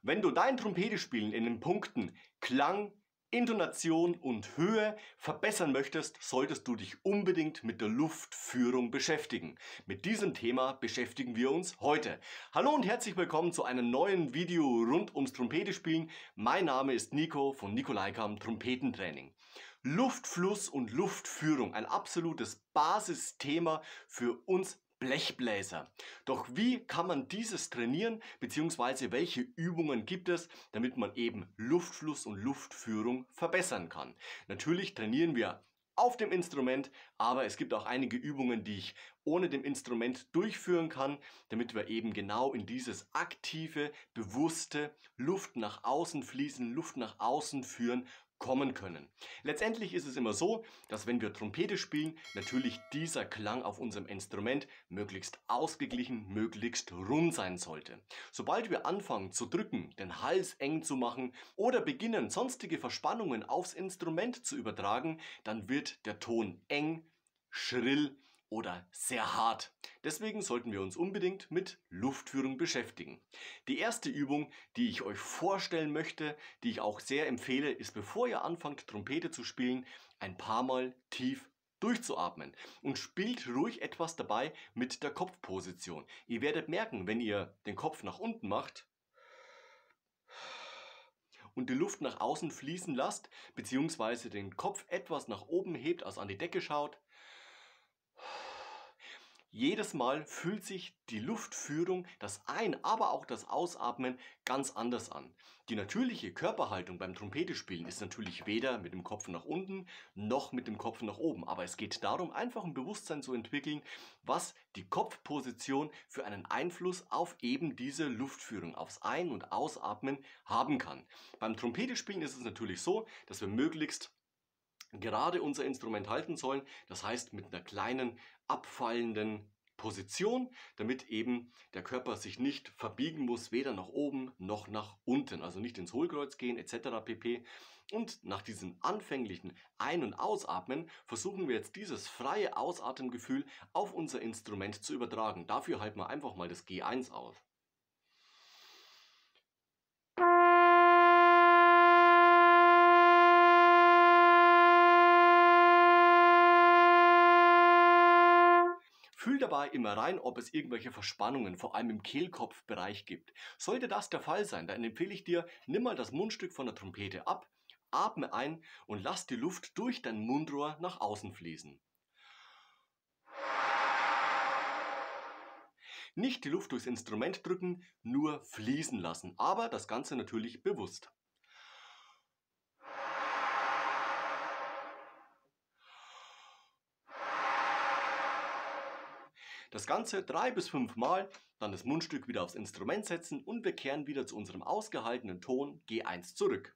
Wenn du dein Trompetespielen in den Punkten Klang, Intonation und Höhe verbessern möchtest, solltest du dich unbedingt mit der Luftführung beschäftigen. Mit diesem Thema beschäftigen wir uns heute. Hallo und herzlich willkommen zu einem neuen Video rund ums Trompetespielen. Mein Name ist Nico von Nikolaikam Trompetentraining. Luftfluss und Luftführung, ein absolutes Basisthema für uns Blechbläser. Doch wie kann man dieses trainieren, beziehungsweise welche Übungen gibt es, damit man eben Luftfluss und Luftführung verbessern kann? Natürlich trainieren wir auf dem Instrument, aber es gibt auch einige Übungen, die ich ohne dem Instrument durchführen kann, damit wir eben genau in dieses aktive, bewusste Luft nach außen fließen, Luft nach außen führen kommen können. Letztendlich ist es immer so, dass wenn wir Trompete spielen, natürlich dieser Klang auf unserem Instrument möglichst ausgeglichen, möglichst rund sein sollte. Sobald wir anfangen zu drücken, den Hals eng zu machen oder beginnen sonstige Verspannungen aufs Instrument zu übertragen, dann wird der Ton eng, schrill oder sehr hart. Deswegen sollten wir uns unbedingt mit Luftführung beschäftigen. Die erste Übung, die ich euch vorstellen möchte, die ich auch sehr empfehle, ist, bevor ihr anfangt Trompete zu spielen, ein paar Mal tief durchzuatmen und spielt ruhig etwas dabei mit der Kopfposition. Ihr werdet merken, wenn ihr den Kopf nach unten macht und die Luft nach außen fließen lasst, beziehungsweise den Kopf etwas nach oben hebt, also an die Decke schaut, jedes Mal fühlt sich die Luftführung, das Ein-, aber auch das Ausatmen ganz anders an. Die natürliche Körperhaltung beim Trompetespielen ist natürlich weder mit dem Kopf nach unten noch mit dem Kopf nach oben. Aber es geht darum, einfach ein Bewusstsein zu entwickeln, was die Kopfposition für einen Einfluss auf eben diese Luftführung, aufs Ein- und Ausatmen haben kann. Beim Trompetespielen ist es natürlich so, dass wir möglichst gerade unser Instrument halten sollen, das heißt mit einer kleinen abfallenden Position, damit eben der Körper sich nicht verbiegen muss, weder nach oben noch nach unten, also nicht ins Hohlkreuz gehen etc. pp. Und nach diesem anfänglichen Ein- und Ausatmen versuchen wir jetzt dieses freie Ausatemgefühl auf unser Instrument zu übertragen. Dafür halten wir einfach mal das G1 aus. Fühl dabei immer rein, ob es irgendwelche Verspannungen, vor allem im Kehlkopfbereich gibt. Sollte das der Fall sein, dann empfehle ich dir, nimm mal das Mundstück von der Trompete ab, atme ein und lass die Luft durch dein Mundrohr nach außen fließen. Nicht die Luft durchs Instrument drücken, nur fließen lassen, aber das Ganze natürlich bewusst. Das Ganze 3 bis 5 Mal, dann das Mundstück wieder aufs Instrument setzen und wir kehren wieder zu unserem ausgehaltenen Ton G1 zurück.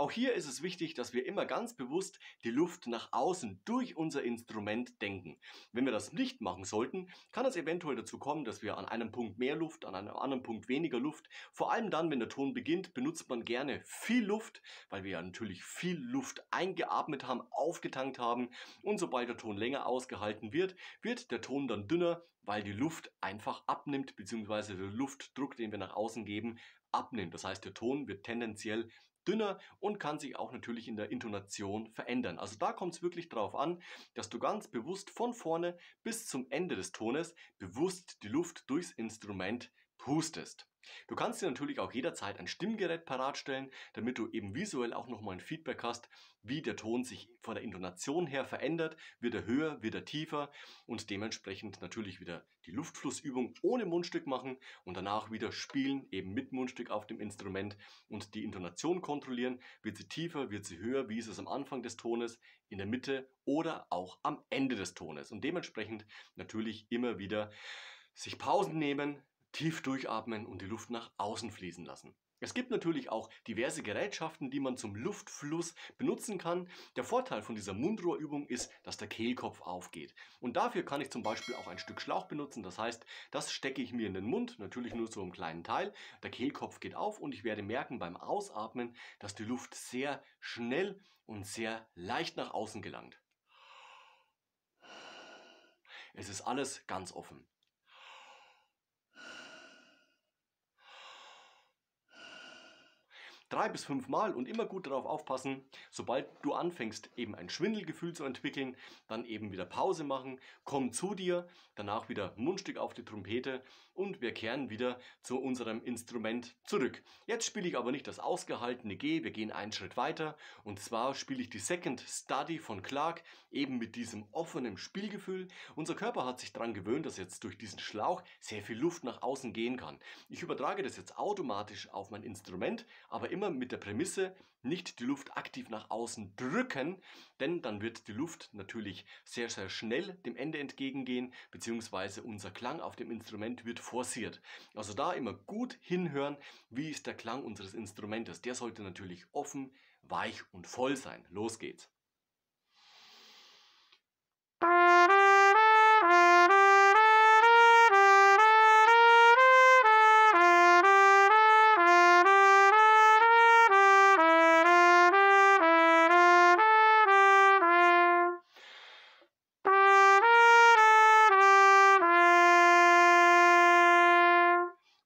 Auch hier ist es wichtig, dass wir immer ganz bewusst die Luft nach außen durch unser Instrument denken. Wenn wir das nicht machen sollten, kann es eventuell dazu kommen, dass wir an einem Punkt mehr Luft, an einem anderen Punkt weniger Luft. Vor allem dann, wenn der Ton beginnt, benutzt man gerne viel Luft, weil wir ja natürlich viel Luft eingeatmet haben, aufgetankt haben. Und sobald der Ton länger ausgehalten wird, wird der Ton dann dünner, weil die Luft einfach abnimmt, beziehungsweise der Luftdruck, den wir nach außen geben, abnimmt. Das heißt, der Ton wird tendenziell dünner und kann sich auch natürlich in der Intonation verändern. Also da kommt es wirklich darauf an, dass du ganz bewusst von vorne bis zum Ende des Tones bewusst die Luft durchs Instrument pustest. Du kannst dir natürlich auch jederzeit ein Stimmgerät parat stellen, damit du eben visuell auch nochmal ein Feedback hast, wie der Ton sich von der Intonation her verändert, wird er höher, wird er tiefer und dementsprechend natürlich wieder die Luftflussübung ohne Mundstück machen und danach wieder spielen, eben mit Mundstück auf dem Instrument und die Intonation kontrollieren, wird sie tiefer, wird sie höher, wie ist es am Anfang des Tones, in der Mitte oder auch am Ende des Tones und dementsprechend natürlich immer wieder sich Pausen nehmen, tief durchatmen und die Luft nach außen fließen lassen. Es gibt natürlich auch diverse Gerätschaften, die man zum Luftfluss benutzen kann. Der Vorteil von dieser Mundrohrübung ist, dass der Kehlkopf aufgeht. Und dafür kann ich zum Beispiel auch ein Stück Schlauch benutzen. Das heißt, das stecke ich mir in den Mund, natürlich nur so einen kleinen Teil. Der Kehlkopf geht auf und ich werde merken beim Ausatmen, dass die Luft sehr schnell und sehr leicht nach außen gelangt. Es ist alles ganz offen. Drei bis 5 Mal und immer gut darauf aufpassen, sobald du anfängst, eben ein Schwindelgefühl zu entwickeln, dann eben wieder Pause machen, komm zu dir, danach wieder Mundstück auf die Trompete und wir kehren wieder zu unserem Instrument zurück. Jetzt spiele ich aber nicht das ausgehaltene G, wir gehen einen Schritt weiter und zwar spiele ich die Second Study von Clark, eben mit diesem offenen Spielgefühl. Unser Körper hat sich daran gewöhnt, dass jetzt durch diesen Schlauch sehr viel Luft nach außen gehen kann. Ich übertrage das jetzt automatisch auf mein Instrument, aber immer mit der Prämisse, nicht die Luft aktiv nach außen drücken, denn dann wird die Luft natürlich sehr, sehr schnell dem Ende entgegengehen, beziehungsweise unser Klang auf dem Instrument wird forciert. Also da immer gut hinhören, wie ist der Klang unseres Instrumentes. Der sollte natürlich offen, weich und voll sein. Los geht's.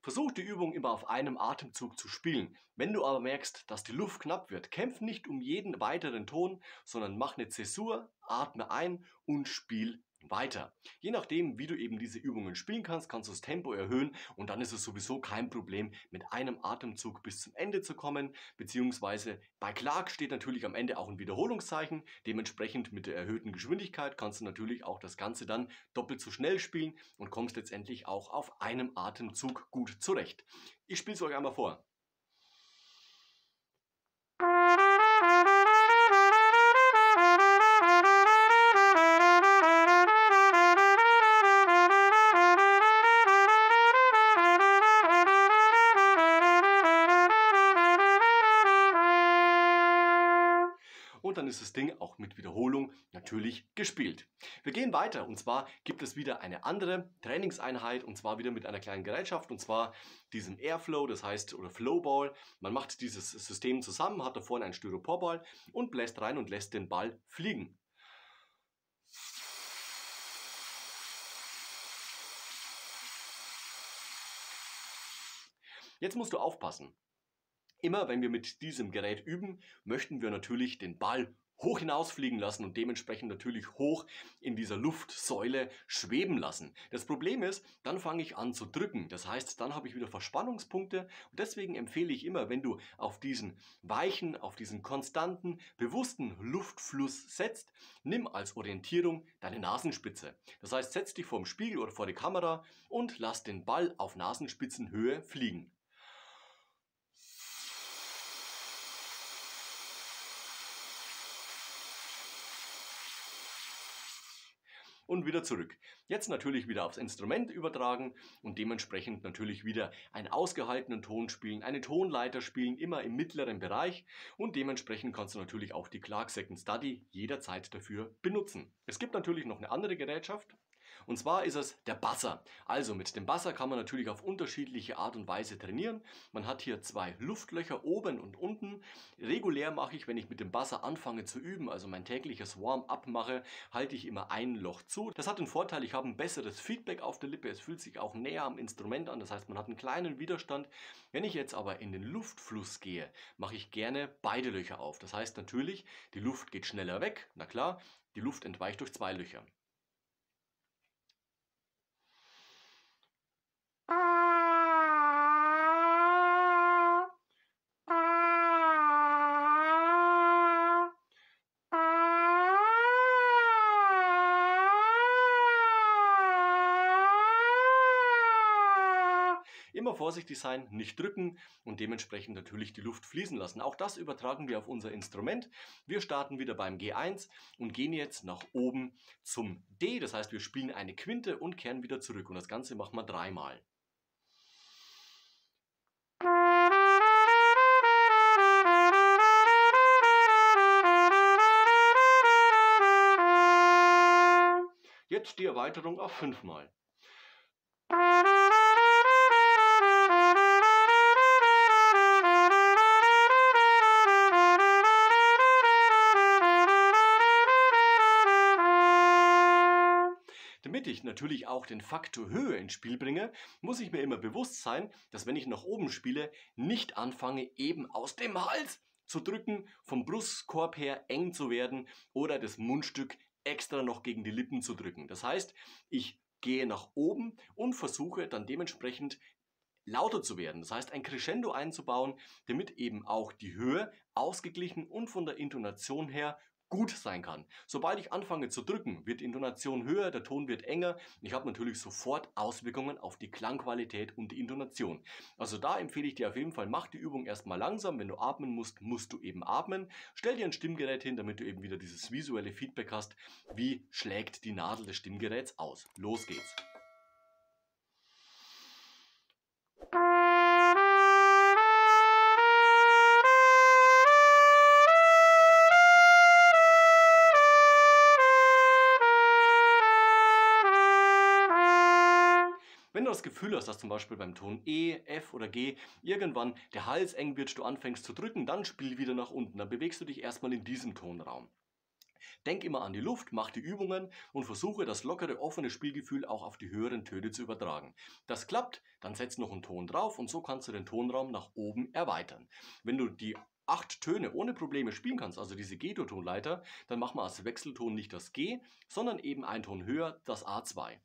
Versuch die Übung immer auf einem Atemzug zu spielen. Wenn du aber merkst, dass die Luft knapp wird, kämpf nicht um jeden weiteren Ton, sondern mach eine Zäsur, atme ein und spiel weiter. Je nachdem, wie du eben diese Übungen spielen kannst, kannst du das Tempo erhöhen und dann ist es sowieso kein Problem, mit einem Atemzug bis zum Ende zu kommen, beziehungsweise bei Clark steht natürlich am Ende auch ein Wiederholungszeichen, dementsprechend mit der erhöhten Geschwindigkeit kannst du natürlich auch das Ganze dann doppelt so schnell spielen und kommst letztendlich auch auf einem Atemzug gut zurecht. Ich spiele es euch einmal vor. Und dann ist das Ding auch mit Wiederholung natürlich gespielt. Wir gehen weiter und zwar gibt es wieder eine andere Trainingseinheit und zwar wieder mit einer kleinen Gerätschaft und zwar diesem Airflow, das heißt oder Flowball. Man macht dieses System zusammen, hat da vorne einen Styroporball und bläst rein und lässt den Ball fliegen. Jetzt musst du aufpassen. Immer wenn wir mit diesem Gerät üben, möchten wir natürlich den Ball hoch hinausfliegen lassen und dementsprechend natürlich hoch in dieser Luftsäule schweben lassen. Das Problem ist, dann fange ich an zu drücken. Das heißt, dann habe ich wieder Verspannungspunkte und deswegen empfehle ich immer, wenn du auf diesen weichen, auf diesen konstanten, bewussten Luftfluss setzt, nimm als Orientierung deine Nasenspitze. Das heißt, setz dich vor dem Spiegel oder vor die Kamera und lass den Ball auf Nasenspitzenhöhe fliegen. Und wieder zurück. Jetzt natürlich wieder aufs Instrument übertragen und dementsprechend natürlich wieder einen ausgehaltenen Ton spielen, eine Tonleiter spielen, immer im mittleren Bereich und dementsprechend kannst du natürlich auch die Clark Second Study jederzeit dafür benutzen. Es gibt natürlich noch eine andere Gerätschaft. Und zwar ist es der Buzzer. Also mit dem Buzzer kann man natürlich auf unterschiedliche Art und Weise trainieren. Man hat hier 2 Luftlöcher oben und unten. Regulär mache ich, wenn ich mit dem Buzzer anfange zu üben, also mein tägliches Warm-up mache, halte ich immer ein Loch zu. Das hat den Vorteil, ich habe ein besseres Feedback auf der Lippe. Es fühlt sich auch näher am Instrument an. Das heißt, man hat einen kleinen Widerstand. Wenn ich jetzt aber in den Luftfluss gehe, mache ich gerne beide Löcher auf. Das heißt natürlich, die Luft geht schneller weg. Na klar, die Luft entweicht durch 2 Löcher. Immer vorsichtig sein, nicht drücken und dementsprechend natürlich die Luft fließen lassen. Auch das übertragen wir auf unser Instrument. Wir starten wieder beim G1 und gehen jetzt nach oben zum D. Das heißt, wir spielen eine Quinte und kehren wieder zurück. Und das Ganze machen wir 3 Mal. jetzt die Erweiterung auf 5 Mal. Damit ich natürlich auch den Faktor Höhe ins Spiel bringe, muss ich mir immer bewusst sein, dass wenn ich nach oben spiele, nicht anfange eben aus dem Hals zu drücken, vom Brustkorb her eng zu werden oder das Mundstück extra noch gegen die Lippen zu drücken. Das heißt, ich gehe nach oben und versuche dann dementsprechend lauter zu werden. Das heißt, ein Crescendo einzubauen, damit eben auch die Höhe ausgeglichen und von der Intonation her gut sein kann. Sobald ich anfange zu drücken, wird die Intonation höher, der Ton wird enger. Ich habe natürlich sofort Auswirkungen auf die Klangqualität und die Intonation. Also da empfehle ich dir auf jeden Fall, mach die Übung erstmal langsam. Wenn du atmen musst, musst du eben atmen. Stell dir ein Stimmgerät hin, damit du eben wieder dieses visuelle Feedback hast. Wie schlägt die Nadel des Stimmgeräts aus? Los geht's! Wenn du das Gefühl hast, dass zum Beispiel beim Ton E, F oder G irgendwann der Hals eng wird, du anfängst zu drücken, dann spiel wieder nach unten. Dann bewegst du dich erstmal in diesem Tonraum. Denk immer an die Luft, mach die Übungen und versuche das lockere, offene Spielgefühl auch auf die höheren Töne zu übertragen. Das klappt, dann setz noch einen Ton drauf und so kannst du den Tonraum nach oben erweitern. Wenn du die 8 Töne ohne Probleme spielen kannst, also diese G-Dur-Tonleiter, dann mach mal als Wechselton nicht das G, sondern eben einen Ton höher, das A2.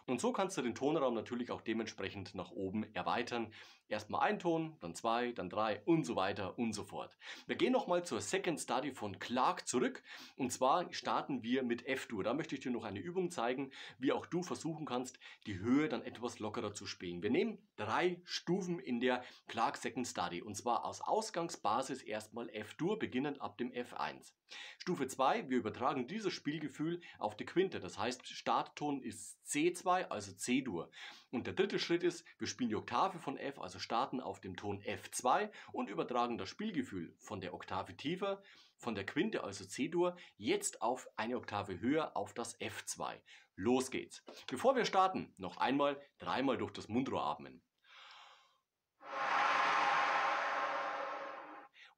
Und so kannst du den Tonraum natürlich auch dementsprechend nach oben erweitern. Erstmal ein Ton, dann 2, dann 3 und so weiter und so fort. Wir gehen nochmal zur Second Study von Clark zurück. Und zwar starten wir mit F-Dur. Da möchte ich dir noch eine Übung zeigen, wie auch du versuchen kannst, die Höhe dann etwas lockerer zu spielen. Wir nehmen 3 Stufen in der Clark Second Study. Und zwar aus Ausgangsbasis erstmal F-Dur, beginnend ab dem F1. Stufe 2, wir übertragen dieses Spielgefühl auf die Quinte. Das heißt, Startton ist C2, also C-Dur. Und der dritte Schritt ist, wir spielen die Oktave von F, also starten auf dem Ton F2 und übertragen das Spielgefühl von der Oktave tiefer, von der Quinte, also C-Dur, jetzt auf eine Oktave höher auf das F2. Los geht's. Bevor wir starten, noch einmal 3-mal durch das Mundrohr atmen.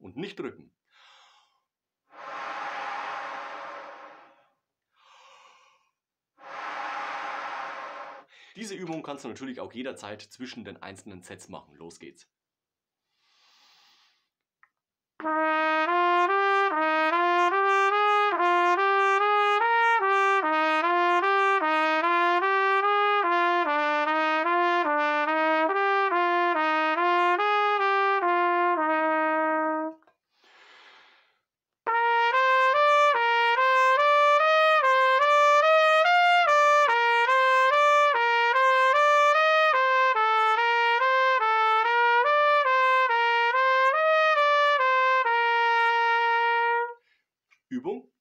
Und nicht drücken. Diese Übung kannst du natürlich auch jederzeit zwischen den einzelnen Sets machen. Los geht's. Übung.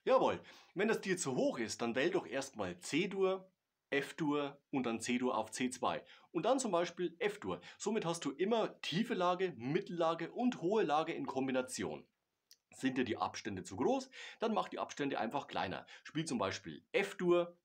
Jawohl, wenn das dir zu hoch ist, dann wähl doch erstmal C-Dur, F-Dur und dann C-Dur auf C2 und dann zum Beispiel F-Dur. Somit hast du immer tiefe Lage, Mittellage und hohe Lage in Kombination. Sind dir die Abstände zu groß, dann mach die Abstände einfach kleiner. Spiel zum Beispiel F-Dur,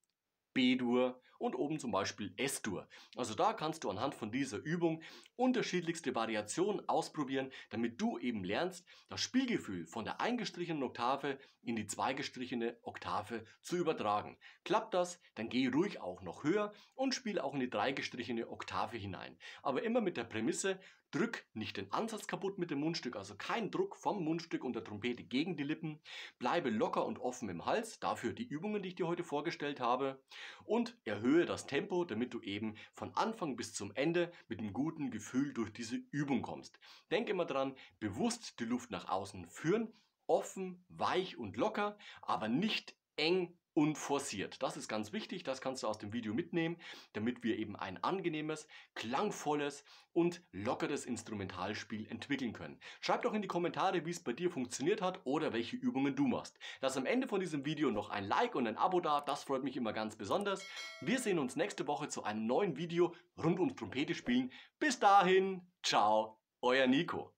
B-Dur und oben zum Beispiel S-Dur. Also da kannst du anhand von dieser Übung unterschiedlichste Variationen ausprobieren, damit du eben lernst, das Spielgefühl von der eingestrichenen Oktave in die zweigestrichene Oktave zu übertragen. Klappt das, dann geh ruhig auch noch höher und spiel auch in die dreigestrichene Oktave hinein. Aber immer mit der Prämisse, drück nicht den Ansatz kaputt mit dem Mundstück, also kein Druck vom Mundstück und der Trompete gegen die Lippen. Bleibe locker und offen im Hals, dafür die Übungen, die ich dir heute vorgestellt habe. Und erhöhe das Tempo, damit du eben von Anfang bis zum Ende mit einem guten Gefühl durch diese Übung kommst. Denk immer dran, bewusst die Luft nach außen führen, offen, weich und locker, aber nicht eng und forciert. Das ist ganz wichtig, das kannst du aus dem Video mitnehmen, damit wir eben ein angenehmes, klangvolles und lockeres Instrumentalspiel entwickeln können. Schreib doch in die Kommentare, wie es bei dir funktioniert hat oder welche Übungen du machst. Lass am Ende von diesem Video noch ein Like und ein Abo da, das freut mich immer ganz besonders. Wir sehen uns nächste Woche zu einem neuen Video rund ums Trompete spielen. Bis dahin, ciao, euer Nico.